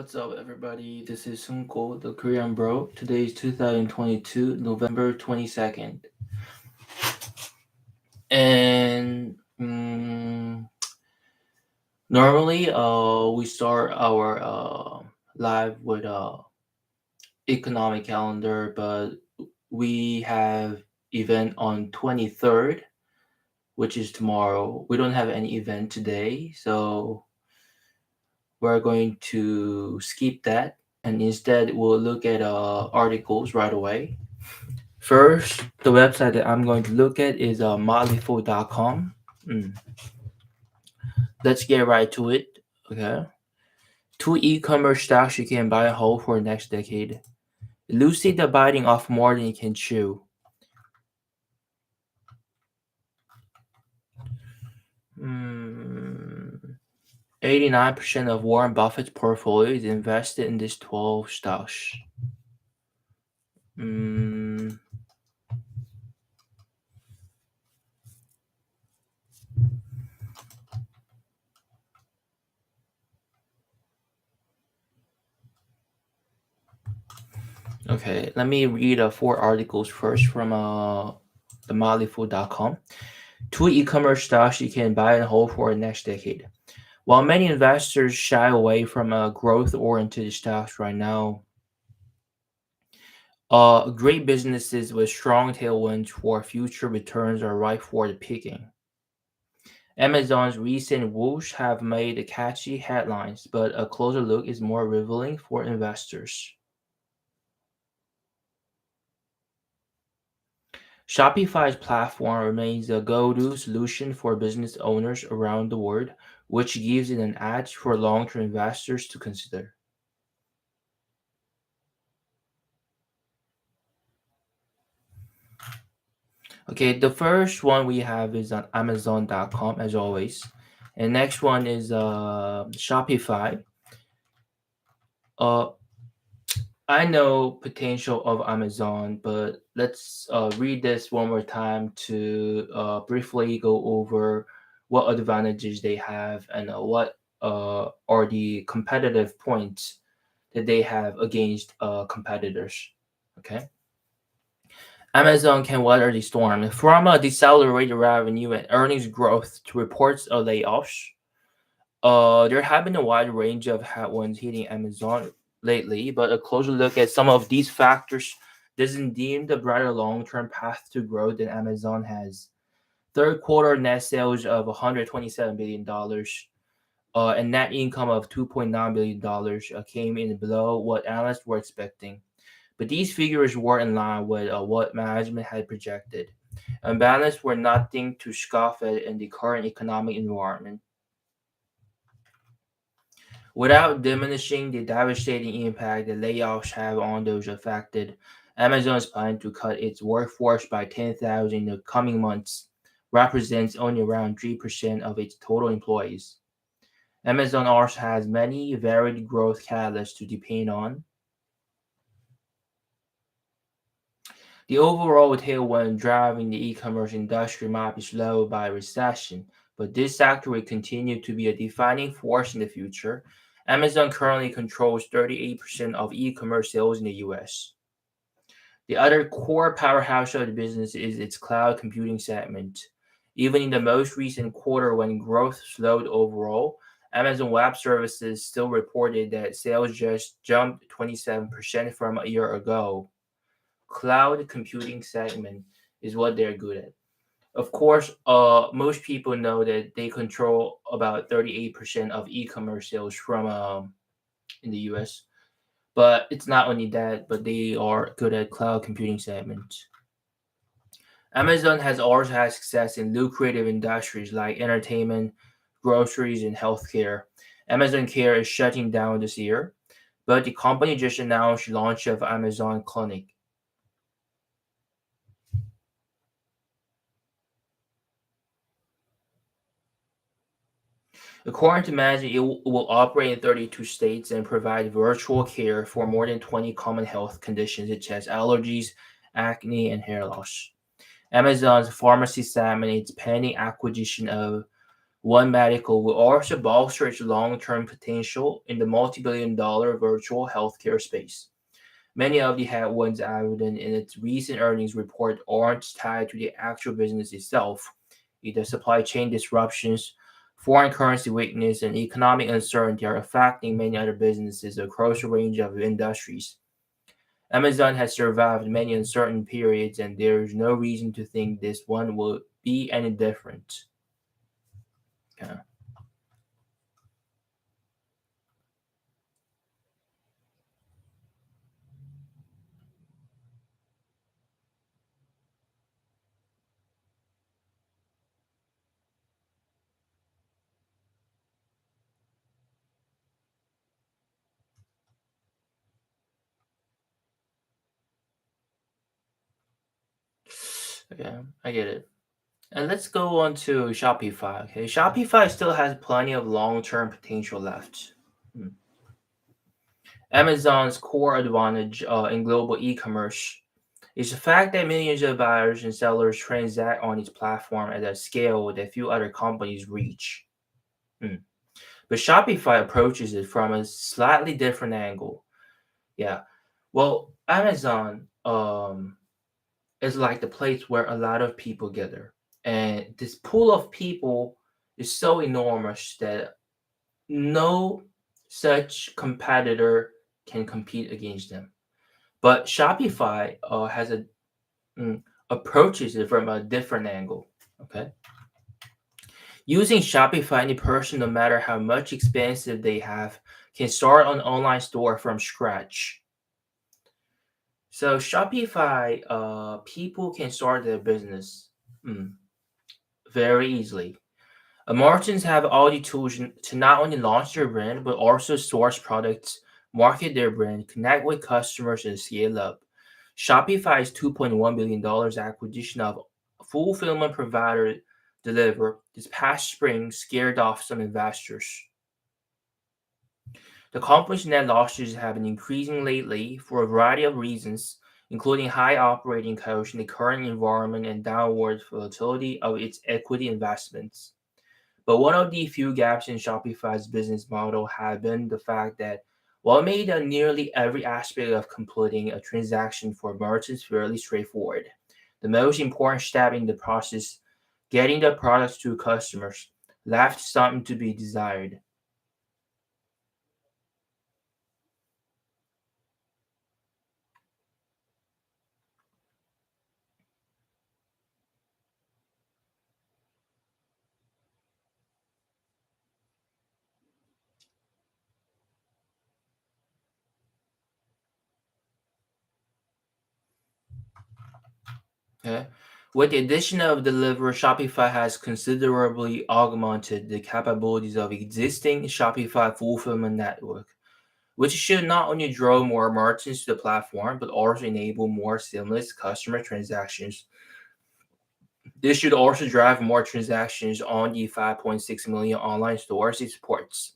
What's up, everybody? This is Sunko, the Korean Bro. Today is 2022, November 22nd. And normally, we start our live with economic calendar, but we have event on 23rd, which is tomorrow. We don't have any event today, so we're going to skip that, and instead we'll look at articles right away. First, the website that I'm going to look at is motleyfool.com. Let's get right to it. Okay. Two e-commerce stocks you can buy and hold for the next decade. Lucid the biting off more than you can chew. 89% of Warren Buffett's portfolio is invested in these 12 stocks. Okay, let me read 4 articles first from the motleyfool.com. Two e-commerce stocks you can buy and hold for the next decade. While many investors shy away from growth-oriented stocks right now, great businesses with strong tailwinds for future returns are ripe for the picking. Amazon's recent whoosh have made catchy headlines, but a closer look is more revealing for investors. Shopify's platform remains a go-to solution for business owners around the world, which gives it an edge for long-term investors to consider. Okay, the first one we have is on Amazon.com as always, and next one is Shopify. Uh, I know potential of Amazon, but let's read this one more time to briefly go over what advantages they have and what are the competitive points that they have against competitors. Okay. Amazon can weather the storm from a decelerated revenue and earnings growth to reports of layoffs. There have been a wide range of headwinds hitting Amazon lately, but a closer look at some of these factors doesn't deem the brighter long-term path to growth than Amazon has. Third quarter net sales of $127 billion and net income of $2.9 billion came in below what analysts were expecting. But these figures were in line with what management had projected, and balance were nothing to scoff at in the current economic environment. Without diminishing the devastating impact the layoffs have on those affected, Amazon is planning to cut its workforce by 10,000 in the coming months, represents only around 3% of its total employees. Amazon also has many varied growth catalysts to depend on. The overall tailwind driving the e-commerce industry might be slowed by recession, but this sector will continue to be a defining force in the future. Amazon currently controls 38% of e-commerce sales in the US. The other core powerhouse of the business is its cloud computing segment. Even in the most recent quarter when growth slowed overall, Amazon Web Services still reported that sales just jumped 27% from a year ago. Cloud computing segment is what they're good at. Of course, most people know that they control about 38% of e-commerce sales from in the US. But it's not only that, but they are good at cloud computing segment. Amazon has also had success in lucrative industries like entertainment, groceries, and healthcare. Amazon Care is shutting down this year, but the company just announced launch of Amazon Clinic. According to management, it will operate in 32 states and provide virtual care for more than 20 common health conditions such as allergies, acne, and hair loss. Amazon's pharmacy segment is pending acquisition of One Medical will also bolster its long term potential in the multi-billion-dollar virtual healthcare space. Many of the headwinds evident in its recent earnings report aren't tied to the actual business itself. Either supply chain disruptions, foreign currency weakness, and economic uncertainty are affecting many other businesses across a range of industries. Amazon has survived many uncertain periods, and there is no reason to think this one will be any different. Yeah. Okay, I get it. And let's go on to Shopify. Okay, Shopify still has plenty of long-term potential left. Hmm. Amazon's core advantage in global e-commerce is the fact that millions of buyers and sellers transact on its platform at a scale that few other companies reach. Hmm. But Shopify approaches it from a slightly different angle. Yeah. Well, Amazon is like the place where a lot of people gather. And this pool of people is so enormous that no such competitor can compete against them. But Shopify has a approaches it from a different angle. Okay, using Shopify, any person, no matter how much expensive they have, can start an online store from scratch. So Shopify, people can start their business mm, very easily. Merchants have all the tools to not only launch their brand but also source products, market their brand, connect with customers, and scale up. Shopify's $2.1 billion acquisition of fulfillment provider Deliver this past spring scared off some investors. The company's net losses have been increasing lately for a variety of reasons, including high operating costs in the current environment and downward volatility of its equity investments. But one of the few gaps in Shopify's business model have been the fact that while it made nearly every aspect of completing a transaction for merchants fairly straightforward, the most important step in the process, getting the products to customers, left something to be desired. Okay? With the addition of Deliver, Shopify has considerably augmented the capabilities of existing Shopify fulfillment network, which should not only draw more merchants to the platform, but also enable more seamless customer transactions. This should also drive more transactions on the 5.6 million online stores it supports.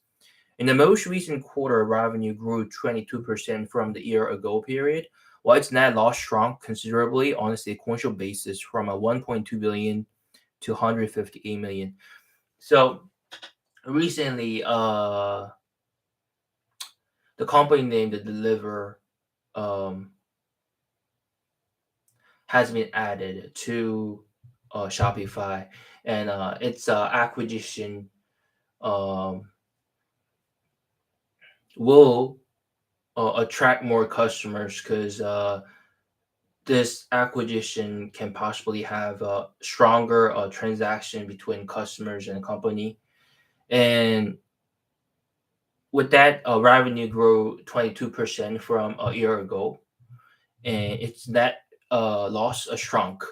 In the most recent quarter, revenue grew 22% from the year ago period, while its net loss shrunk considerably on a sequential basis from a 1.2 billion to 158 million. So recently, the company name the Deliver um, has been added to Shopify, and its acquisition um, will attract more customers because this acquisition can possibly have a stronger transaction between customers and company. And with that, revenue grew 22% from a year ago, and its net loss shrunk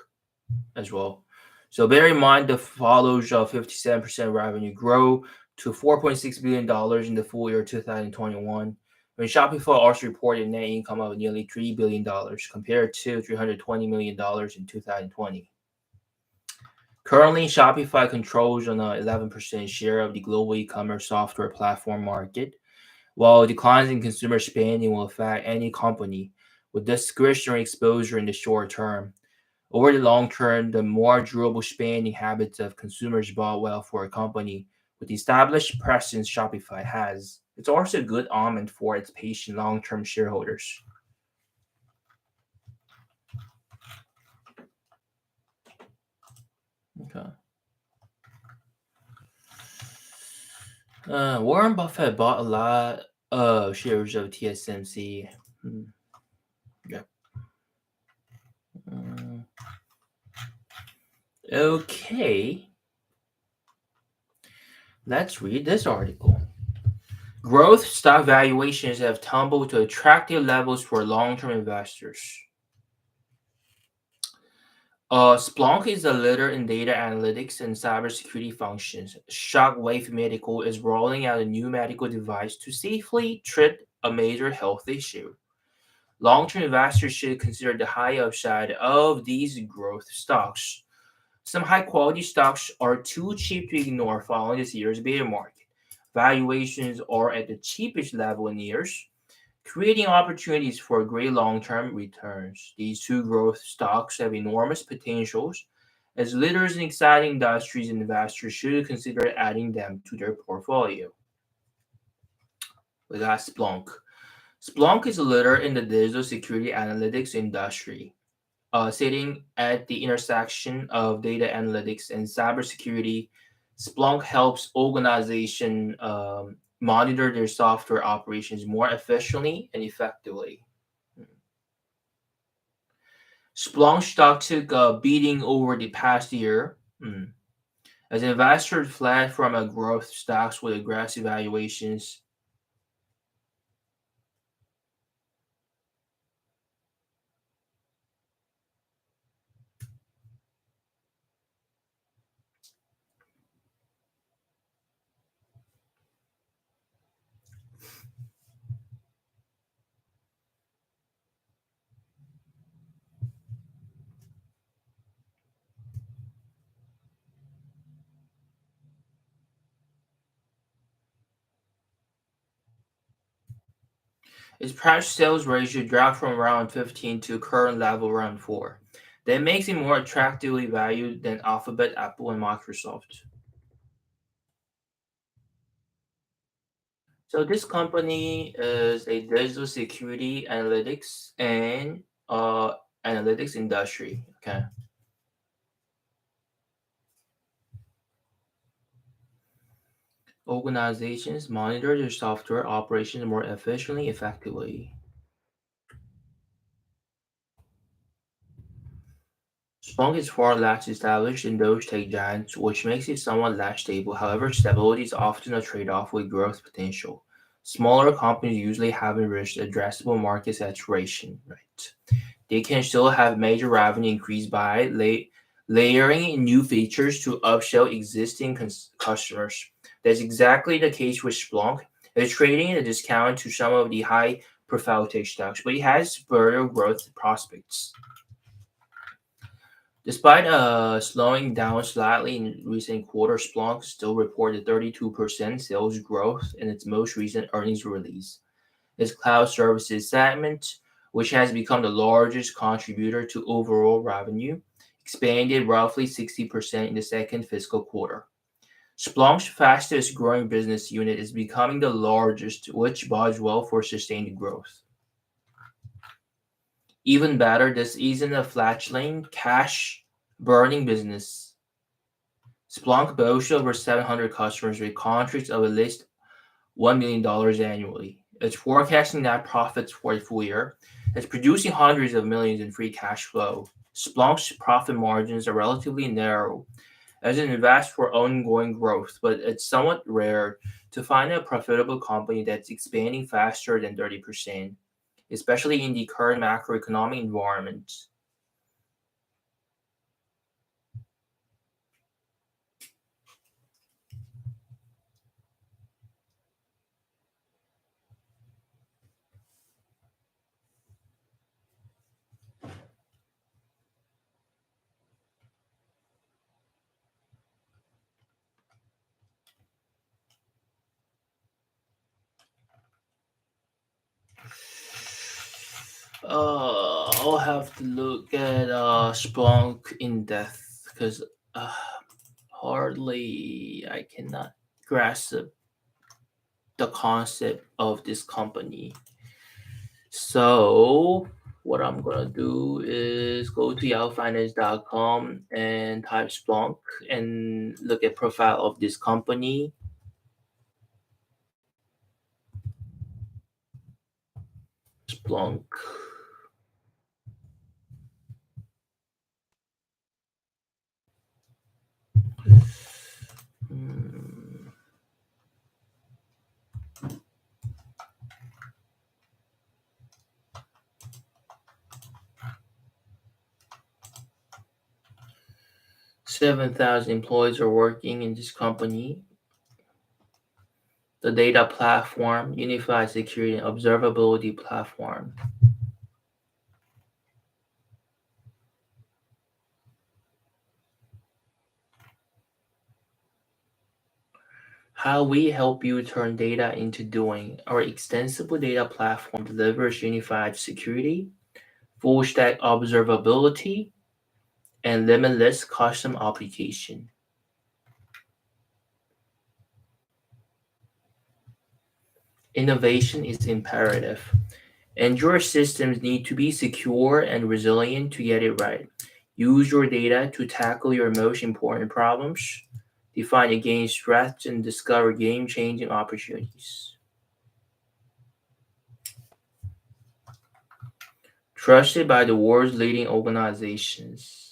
as well. So bear in mind the follows 57% revenue grow to $4.6 billion in the full year 2021. When Shopify also reported net income of nearly $3 billion compared to $320 million in 2020. Currently, Shopify controls an 11% share of the global e-commerce software platform market, while declines in consumer spending will affect any company with discretionary exposure in the short term. Over the long term, the more durable spending habits of consumers bode well for a company With the established presence Shopify has, it's also a good omen for its patient long-term shareholders. Okay. Warren Buffett bought a lot of shares of TSMC. Hmm, yeah. Mm, okay, let's read this article. Growth stock valuations have tumbled to attractive levels for long-term investors. Splunk is a leader in data analytics and cybersecurity functions. Shockwave Medical is rolling out a new medical device to safely treat a major health issue. Long-term investors should consider the high upside of these growth stocks. Some high-quality stocks are too cheap to ignore following this year's bear market. Valuations are at the cheapest level in years, creating opportunities for great long-term returns. These two growth stocks have enormous potentials. As leaders in exciting industries, investors should consider adding them to their portfolio. We got Splunk. Splunk is a leader in the digital security analytics industry, sitting at the intersection of data analytics and cybersecurity. Splunk helps organizations monitor their software operations more efficiently and effectively. Splunk stock took a beating over the past year, as investors fled from a growth stocks with aggressive valuations. Its price sales ratio dropped from around 15 to current level around 4. That makes it more attractively valued than Alphabet, Apple, and Microsoft. So this company is a digital security analytics and analytics industry. Okay. Organizations monitor their software operations more efficiently, effectively. Splunk is far less established than those tech giants, which makes it somewhat less stable. However, stability is often a trade-off with growth potential. Smaller companies usually haven't reached addressable market saturation, right? They can still have major revenue increase by layering in new features to upsell existing customers. That's exactly the case with Splunk. It's trading at a discount to some of the high-profile tech stocks, but it has further growth prospects. Despite slowing down slightly in recent quarters, Splunk still reported 32% sales growth in its most recent earnings release. Its cloud services segment, which has become the largest contributor to overall revenue, expanded roughly 60% in the second fiscal quarter. Splunk's fastest growing business unit is becoming the largest, which bodes well for sustained growth. Even better, this isn't a fledgling cash burning business. Splunk boasts over 700 customers with contracts of at least $1 million annually. It's forecasting net profits for the full year. It's producing hundreds of millions in free cash flow. Splunk's profit margins are relatively narrow as it invests for ongoing growth, but it's somewhat rare to find a profitable company that's expanding faster than 30%, especially in the current macroeconomic environment. I'll have to look at Splunk in depth because hardly I cannot. grasp the concept of this company. So what I'm gonna do is go to yahoofinance.com and type Splunk and look at profile of this company. Splunk. Hmm. 7,000 employees are working in this company. The data platform, unified security and observability platform. How we help you turn data into doing. Our extensible data platform delivers unified security, full stack observability, and limitless custom application. Innovation is imperative, and your systems need to be secure and resilient to get it right. Use your data to tackle your most important problems, define against threats, and discover game changing opportunities. Trusted by the world's leading organizations.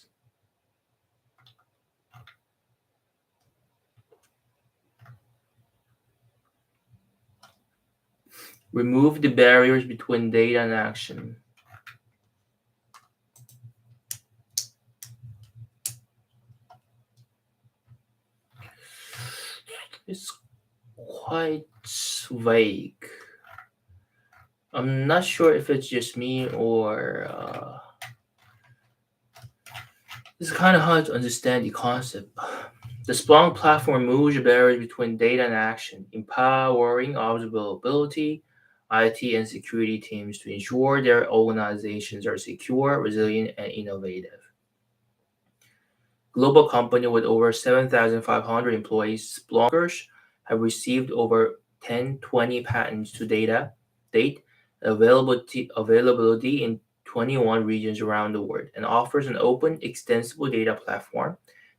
Remove the barriers between data and action. It's quite vague. I'm not sure if it's just me or it's kind of hard to understand the concept. The Splunk platform moves the barriers between data and action, empowering observability, IT, and security teams to ensure their organizations are secure, resilient, and innovative. Global company with over 7,500 employees, Splunkers have received over 1020 patents to date availability in 21 regions around the world and offers an open, extensible data platform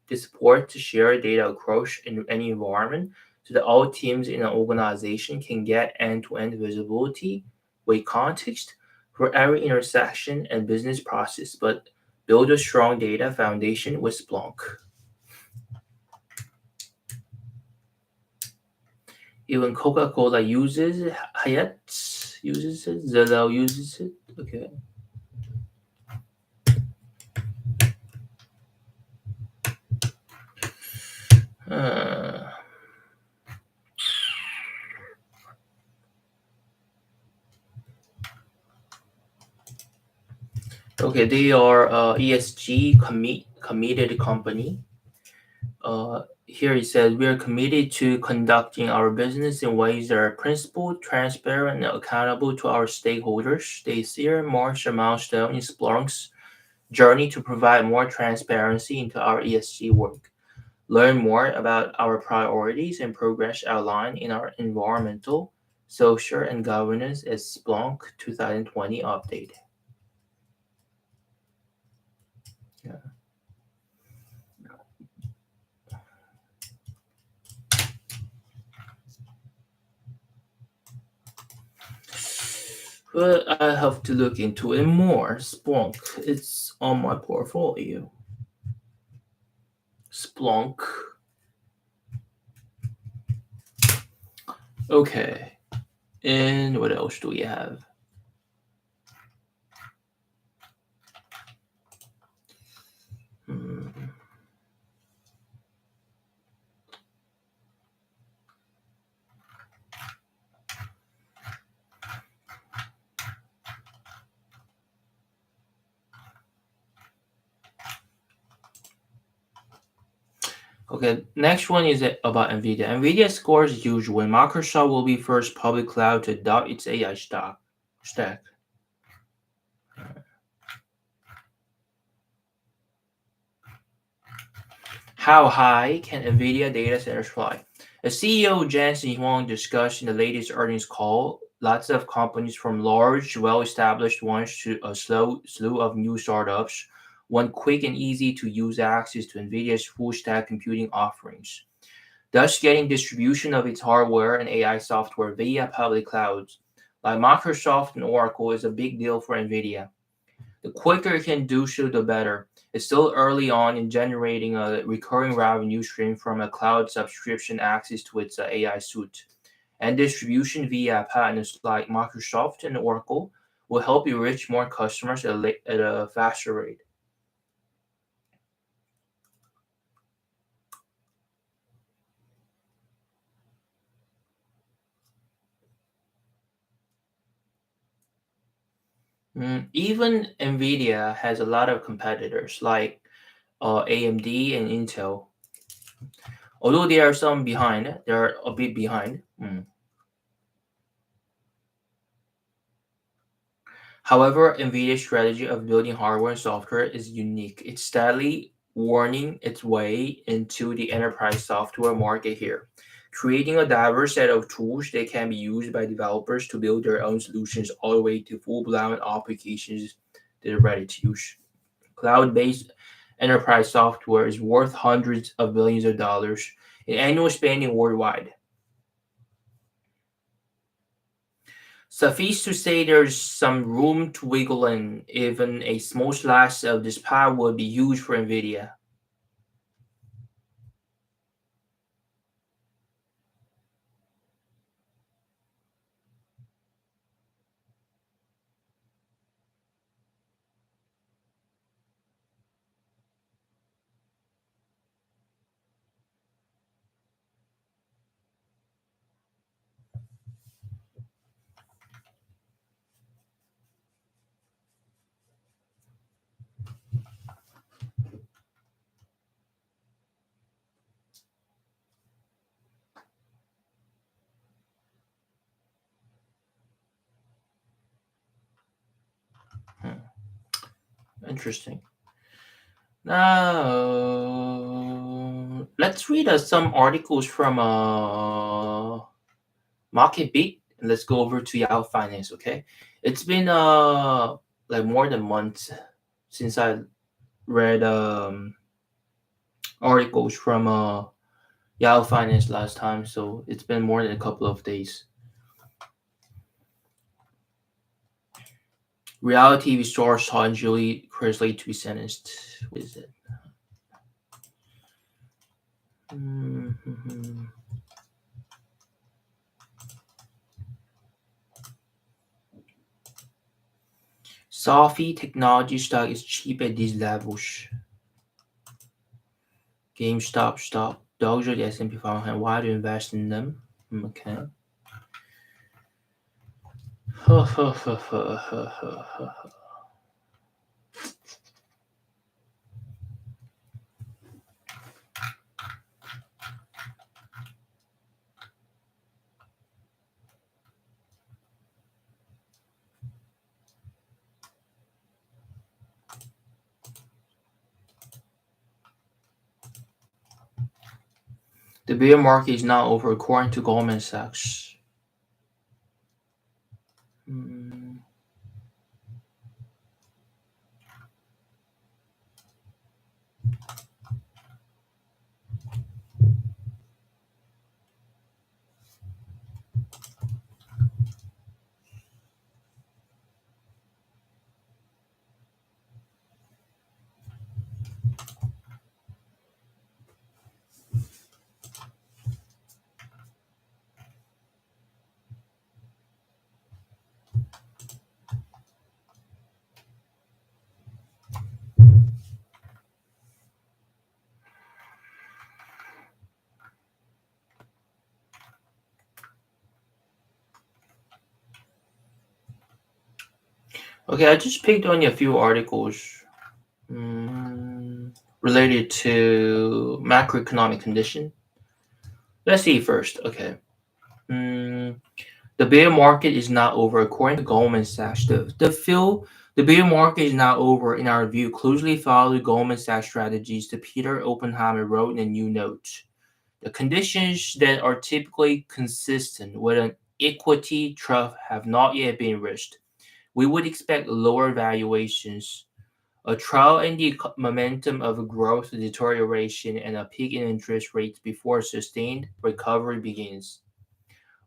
to support to share data across in any environment so that all teams in an organization can get end-to-end visibility with context for every intersection and business process, but build a strong data foundation with Splunk. Even Coca-Cola uses it, Hyatt uses it, Zillow uses it. Okay. Uh, okay, they are ESG committed company. Here it says we are committed to conducting our business in ways that are principled, transparent, and accountable to our stakeholders. This year marks a milestone in Splunk's journey to provide more transparency into our ESG work. Learn more about our priorities and progress outlined in our environmental, social, and governance as Splunk 2020 update. Yeah. But I have to look into it more. Splunk, it's on my portfolio. Splunk. Okay. And what else do we have? Hmm. Okay, next one is about NVIDIA. NVIDIA scores huge when Microsoft will be first public cloud to adopt its AI stack. How high can NVIDIA data centers fly? As CEO Jensen Huang discussed in the latest earnings call, lots of companies from large, well-established ones to a slew of new startups want quick and easy to use access to NVIDIA's full-stack computing offerings, thus getting distribution of its hardware and AI software via public clouds. Like Microsoft and Oracle is a big deal for NVIDIA. The quicker it can do so, the better. It's still early on in generating a recurring revenue stream from a cloud subscription access to its AI suite. And distribution via partners like Microsoft and Oracle will help you reach more customers at a faster rate. Even NVIDIA has a lot of competitors like AMD and Intel. Although they are some behind, they're a bit behind. However, NVIDIA's strategy of building hardware and software is unique. It's steadily warning its way into the enterprise software market here, creating a diverse set of tools that can be used by developers to build their own solutions all the way to full-blown applications that are ready to use. Cloud-based enterprise software is worth hundreds of billions of dollars in annual spending worldwide. Suffice to say, there's some room to wiggle in. Even a small slice of this pie would be huge for NVIDIA. Hmm, Interesting. Now, let's read some articles from Market Beat, and let's go over to Yahoo Finance. Okay, it's been like more than a month since I read articles from Yahoo Finance last time, so it's been more than a couple of days. Reality TV star Todd and Julie Crisley to be sentenced. What is it? Mhm. Sophie technology stock is cheap at these levels. GameStop stock. Dogs are the S&P 500. Why do you invest in them? Okay. The bear market is now over, according to Goldman Sachs. Mm. Okay, I just picked only a few articles related to macroeconomic condition. Let's see first. Okay. Mm, the bear market is not over, according to Goldman Sachs. The bear market is not over, in our view. Closely follow Goldman Sachs strategies that Peter Oppenheimer wrote in a new note. The conditions that are typically consistent with an equity trough have not yet been reached. We would expect lower valuations, a trial in the momentum of growth deterioration, and a peak in interest rates before sustained recovery begins.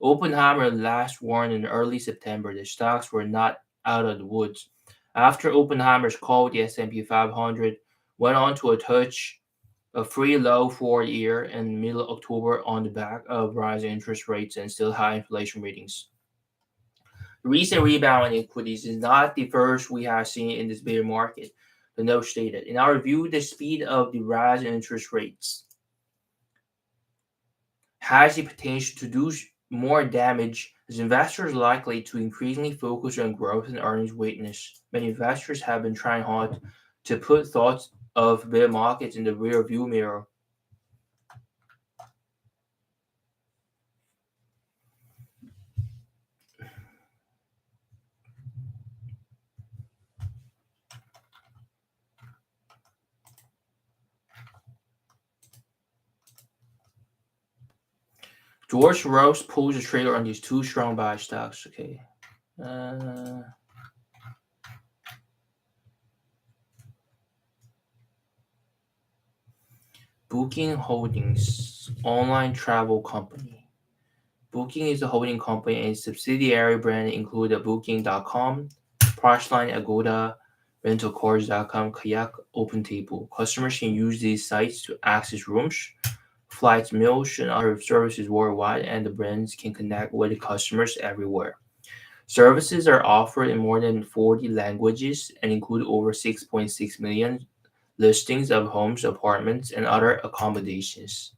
Oppenheimer last warned in early September that stocks were not out of the woods. After Oppenheimer's call, the S&P 500 went on to a touch a free low for a year in middle October on the back of rising interest rates and still high inflation readings. The recent rebound in equities is not the first we have seen in this bear market, the note stated. In our view, the speed of the rise in interest rates has the potential to do more damage as investors are likely to increasingly focus on growth and earnings weakness. Many investors have been trying hard to put thoughts of bear markets in the rear view mirror. George Rose pulls the trigger on these two strong buy stocks. Okay. Uh, Booking Holdings, online travel company. Booking is a holding company and subsidiary brand include Booking.com, Priceline, Agoda, RentalCars.com, Kayak, OpenTable. Customers can use these sites to access rooms, flights, meals, and other services worldwide, and the brands can connect with customers everywhere. Services are offered in more than 40 languages and include over 6.6 million listings of homes, apartments, and other accommodations.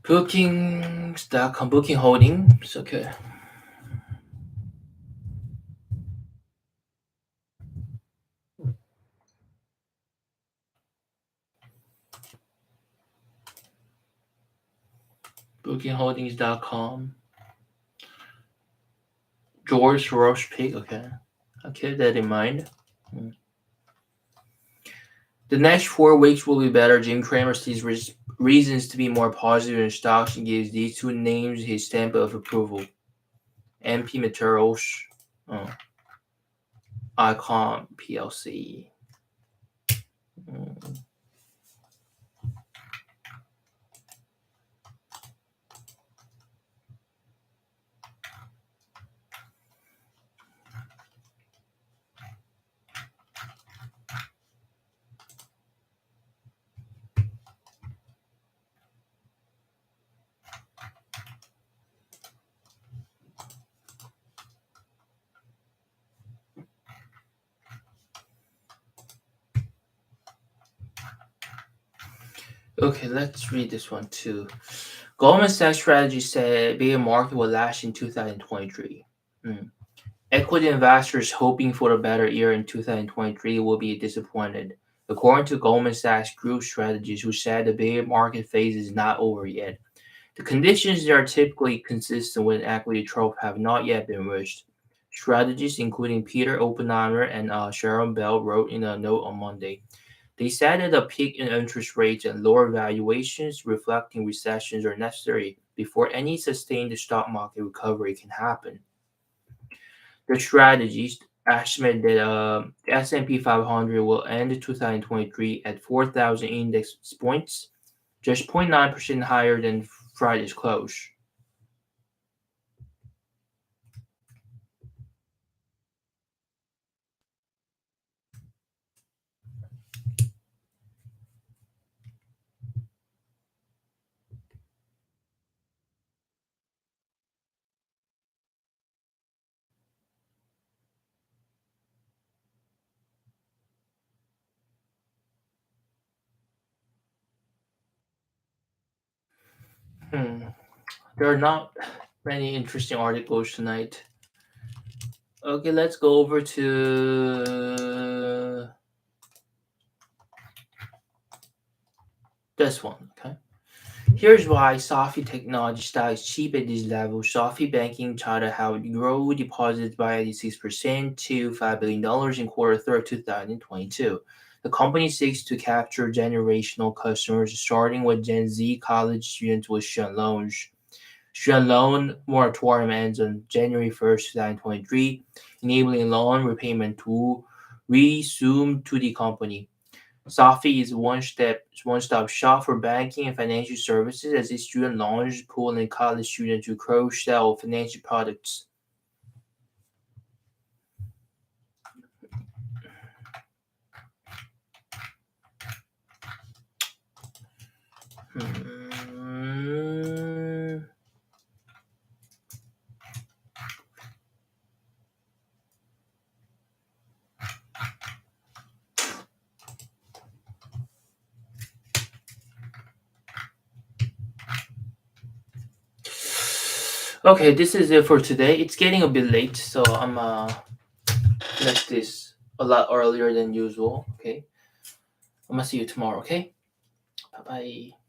Bookings.com, Booking Holdings, okay. BookingHoldings.com, George Roche Pick, okay. I'll keep that in mind. Hmm. The next 4 weeks will be better. Jim Cramer sees reasons to be more positive in stocks and gives these two names his stamp of approval. MP Materials, uh, Icon PLC. Mm. Okay, let's read this one too. Goldman Sachs strategy said bear market will last in 2023. Mm. Equity investors hoping for a better year in 2023 will be disappointed. According to Goldman Sachs Group Strategies, who said the bear market phase is not over yet. The conditions that are typically consistent with an equity trough have not yet been reached. Strategists, including Peter Oppenheimer and Sharon Bell, wrote in a note on Monday. They said that a peak in interest rates and lower valuations reflecting recessions are necessary before any sustained stock market recovery can happen. The strategists estimate that the S&P 500 will end 2023 at 4,000 index points, just 0.9% higher than Friday's close. Hmm. There are not many interesting articles tonight. Okay, let's go over to this one. Okay. Here's why Sophie technology stock is cheap at this level. Sophie Banking charted how it grew deposits by 86% to $5 billion in quarter three of 2022. The company seeks to capture generational customers, starting with Gen Z college students with student loans. Student loan moratorium ends on January 1st, 2023, enabling loan repayment to resume to the company. Sophie is one-stop shop for banking and financial services as a student loans pool and college students who cross-sell financial products. Hmm. Okay, this is it for today. It's getting a bit late, so I'm left this a lot earlier than usual. Okay, I'm gonna see you tomorrow. Okay, bye bye.